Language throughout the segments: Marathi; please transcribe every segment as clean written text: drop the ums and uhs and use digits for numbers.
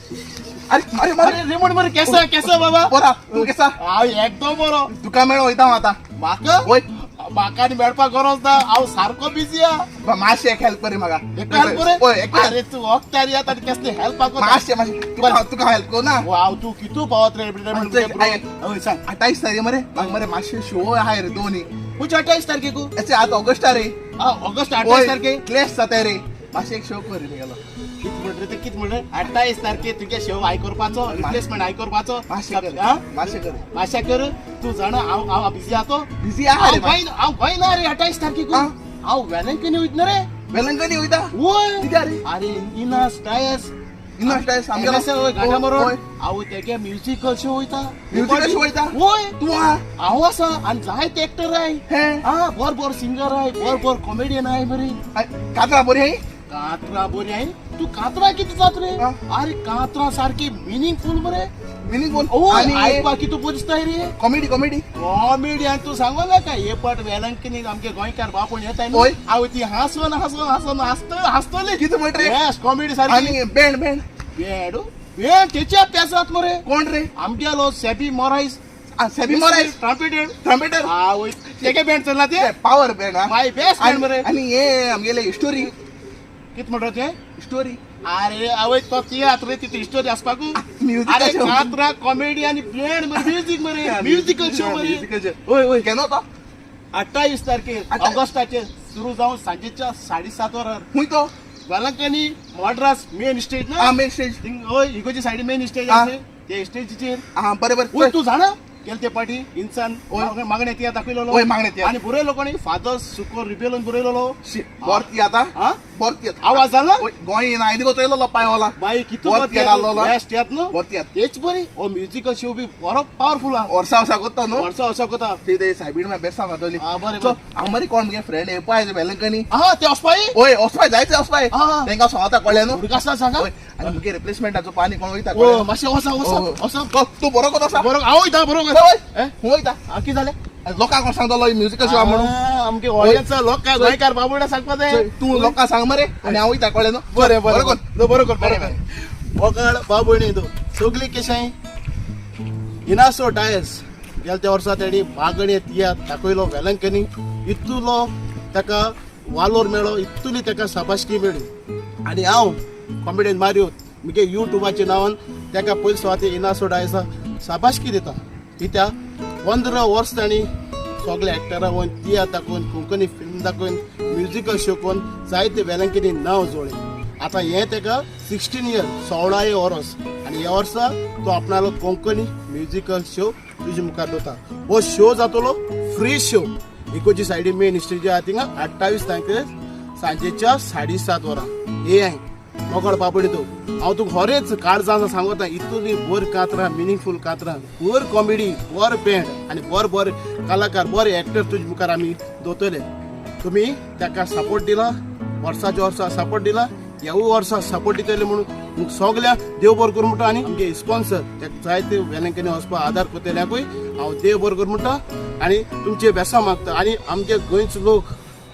अरे अरे रिमोट मरे केसा बाबा बरा तू कसा एकदम बरो तुका मेळ वयता आता म्हाका वय म्हाका आनी मेळपाक गरज ना हांव सारको बिजी हा मातशे एक हेल्प करी म्हाका हेल्प अरे तू वखदार येता आनी कसले हेल्पाक मातशे तुका हेल्प कर ना हांव तू कितू पावत रे रिटायरमेंट सांग 28 तारीख मरे म्हाका मरे मातशे शो आहाय रे दोन्ही खुंयच्या 28 तारखेक असे आता ऑगस्ट रे ऑगस्ट 28 तारखेक क्लेश जाता रे मातशे एक शो कर रे गेलो कित म्हणले ते कित म्हणले 28 तारखेक तुगे शो हाय करपाचो रिप्लेसमेंट हाय करपाचो मातशे कर तू जाण हांव बिजी आतो बिजी आहा रे हांव गोंय ना रे 28 तारखेक हांव वेलंकनी वयतना रे वेलंकनी वयता वय कित्या रे अरे इनास टायर्स गाणा मरोड हांव तेगे म्युजिकल शो वयता म्युजिकल शो वयता वय तू हांव आसा आनी जायते एक्टर आहाय बर सिंगर आहाय बर कॉमेडियन आहाय मरे कातरा बरी आहे कातरा बरी आहे तू कातरा किती जात रे अरे कातरा सारखी मिनिंगफुल मरे मिनिंगफुल आणि आयपा कितू पोचताय रे कॉमेडी आणि तू सांगो ना का हे पट वेलंकनी आमचे गोंयकार बापून येताय ओय हांव ती हसवन हसतले किती म्हण रे कॉमेडी सारखी आणि बँड त्याच्या पेसात मरे कोण रे आमगेलो सेबी मोराईस ट्रम्पेटर आवय तेगे बँड चलला ते पॉवर बँड माय बेस्ट बँड मरे आणि हे आमगेले स्टोरी कित म्हणटा ते स्टोरी अरे आवय तो तियात्र ती स्टोरी आसपाक अरे कातरा कॉमेडी आणि बँड मरे म्युझिक मरे म्युजिकल शो मरे ओय केनो तो 28 तारखेक ऑगस्टाचे सुरू जावन सांजेच्या 7:30 वरार हुंय तो वेलंकनी मद्रास मेन स्टेज ना मेन स्टेज होय इकोची साइड मेन स्टेज आसे ते स्टेजीचेर बरोबर तू जाणा केलते पाटी इन्सान मागणे ती दाखविलेलो ओय मागणे आणि बरयलो कोणी फादर सुको रिबेलन बरयलो बोरती आता बोरती आवाज जाला गोंय ना इदिगो चयलो पायवाला बाई कितू बोरती आलो बेस्ट यात नो बोरती तेच बरी ओ म्युजिकल शो बी बरो पावरफुल हा वर्षा कोत्ता नो वर्षा कोता ते सायबीड में बेसा मातोली बरे आमरी कोण मगे फ्रेंड हे पाय वेलंकनी ते ऑस्पाई ओय ऑस्पाय जायचे ऑस्पाय तेंका सांगता कळले नो कसला सांगा आणि मुगे रिप्लेसमेंटाचो पाणी कोण वयता ओ माशे वसा तू बरो कोता सा बरो हांव वयता बरो वयता की जाले लोकांक कोण सांगतलो म्युजिकल शो म्हणून आमगे ऑडियन्स लोक गोंयकार बाबुडा सांगपा जाय तू लोकांक सांग मरे आणि हांव वयता कळले नो बरे वगड बाबुणी तू सगली केशाय इनासो टायर्स गेल्या वर्सा तेणी मागणे तिया दाखयलो वेलंकनी इतुलो ताका वालोर मेळो इतुली ताका शाबासकी मेळ्ळी आणि हांव कॉमेडियन मारियो मुगे युट्यूबाच्या नांवान ताका पयलीं सुवाते इनासो टायर्सा शाबासकी दिता कित्याक 15 वर्स ताणी सगळे एक्टरां वोन तिया दाखोवन कोंकणी फिल्म दाखोवन म्युजिकल शो कोन जायते वेलंकनी नांव जोडलें आतां हें ताका 16 इयर 16 वर्स आनी ह्या वर्सा तो आपणालो कोंकणी म्युजिकल शो तुजे मुखार दवरता हो शो जातलो फ्री शो इकोची सायडी मेन स्टेज आहा थिंगा 28 तारखेक सांजेच्या 7:30 वरां हे आहे मोगळ बाबडी तू हांव तुका खरेंच काळजां सांगता इतली बर कातरां मिनिंगफूल कातरां बर कॉमेडी बर बँड आनी बर कलाकार बरे एक्टर तुजे मुखार आमी दवरतले तुमी ताका सपोर्ट दिला वर्साच्या वर्सा सपोर्ट दिला ह्या वर्सा सपोर्ट दितले म्हणून सगल्या देव बरो करूं म्हणटा आनी आमगे स्पॉन्सर ताका जायते वेलंकनी वचपाक आदार करतल्याकूय हांव देव बरो करूं म्हणटा आनी तुमचे बेसां मागता आनी आमगे गोंयचे लोक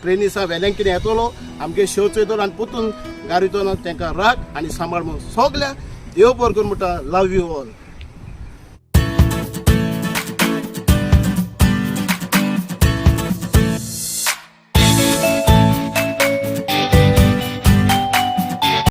ट्रेनीसा वेलंकनी येतलो आमगे शो चोयतलो आनी पोतून गारयतलो तांकां राख आनी सांबाळ म्हणून सगल्या देव बरो करूं म्हणटा लव यू ऑल